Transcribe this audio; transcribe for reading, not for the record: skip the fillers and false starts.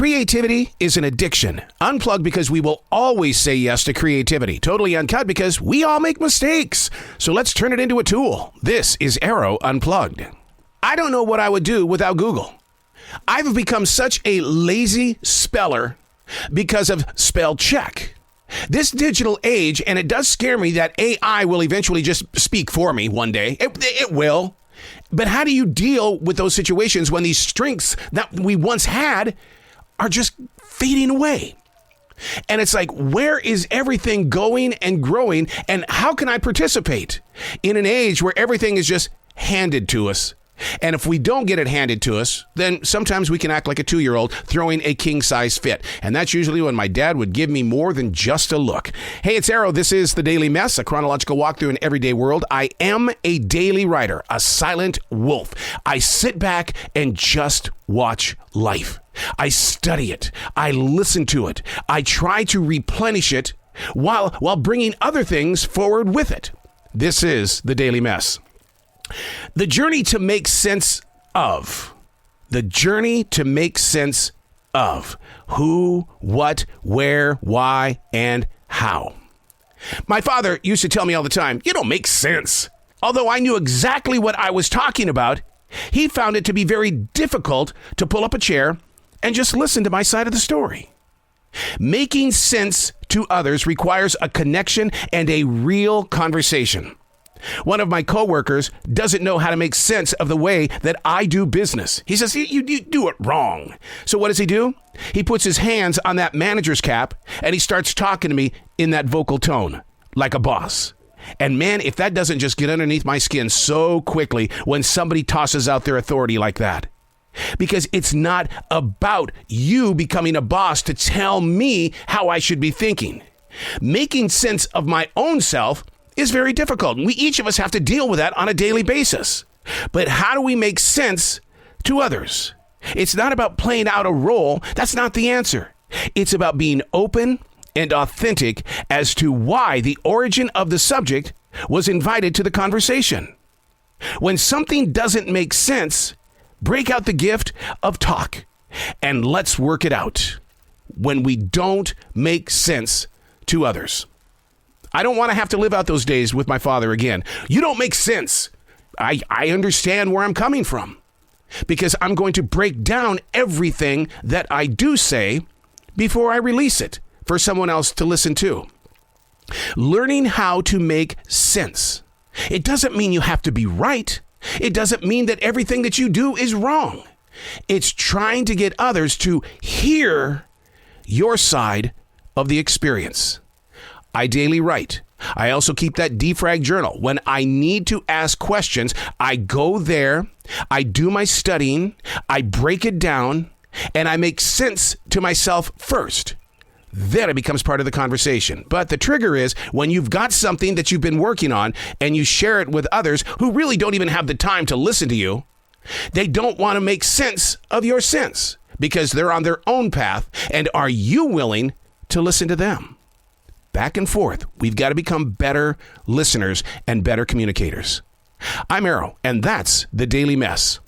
Creativity is an addiction. Unplugged because we will always say yes to creativity. Totally Uncut because we all make mistakes. So let's turn it into a tool. This is Arroe Unplugged. I don't know what I would do without Google. I've become such a lazy speller because of spell check. This digital age, and it does scare me that AI will eventually just speak for me one day. It will. But how do you deal with those situations when these strengths that we once had are just fading away? And it's like, where is everything going and growing? And how can I participate in an age where everything is just handed to us? And if we don't get it handed to us, then sometimes we can act like a 2-year-old throwing a king-size fit. And that's usually when my dad would give me more than just a look. Hey, it's Arroe. This is The Daily Mess, a chronological walk through an everyday world. I am a daily writer, a silent wolf. I sit back and just watch life. I study it. I listen to it. I try to replenish it while bringing other things forward with it. This is The Daily Mess. The journey to make sense of. The journey to make sense of. Who, what, where, why, and how. My father used to tell me all the time, you don't make sense. Although I knew exactly what I was talking about, he found it to be very difficult to pull up a chair and just listen to my side of the story. Making sense to others requires a connection and a real conversation. One of my coworkers doesn't know how to make sense of the way that I do business. He says, you do it wrong. So what does he do? He puts his hands on that manager's cap and he starts talking to me in that vocal tone, like a boss. And man, if that doesn't just get underneath my skin so quickly when somebody tosses out their authority like that. Because it's not about you becoming a boss to tell me how I should be thinking. Making sense of my own self is very difficult. We each of us have to deal with that on a daily basis. But how do we make sense to others? It's not about playing out a role. That's not the answer. It's about being open and authentic as to why the origin of the subject was invited to the conversation. When something doesn't make sense, break out the gift of talk and let's work it out. When we don't make sense to others. I don't want to have to live out those days with my father again. You don't make sense. I understand where I'm coming from because I'm going to break down everything that I do say before I release it for someone else to listen to. Learning how to make sense. It doesn't mean you have to be right. It doesn't mean that everything that you do is wrong. It's trying to get others to hear your side of the experience. I daily write. I also keep that defrag journal. When I need to ask questions, I go there, I do my studying, I break it down, and I make sense to myself first. Then it becomes part of the conversation. But the trigger is when you've got something that you've been working on and you share it with others who really don't even have the time to listen to you, they don't want to make sense of your sense because they're on their own path. And are you willing to listen to them? Back and forth. We've got to become better listeners and better communicators. I'm Arroe, and that's The Daily Mess.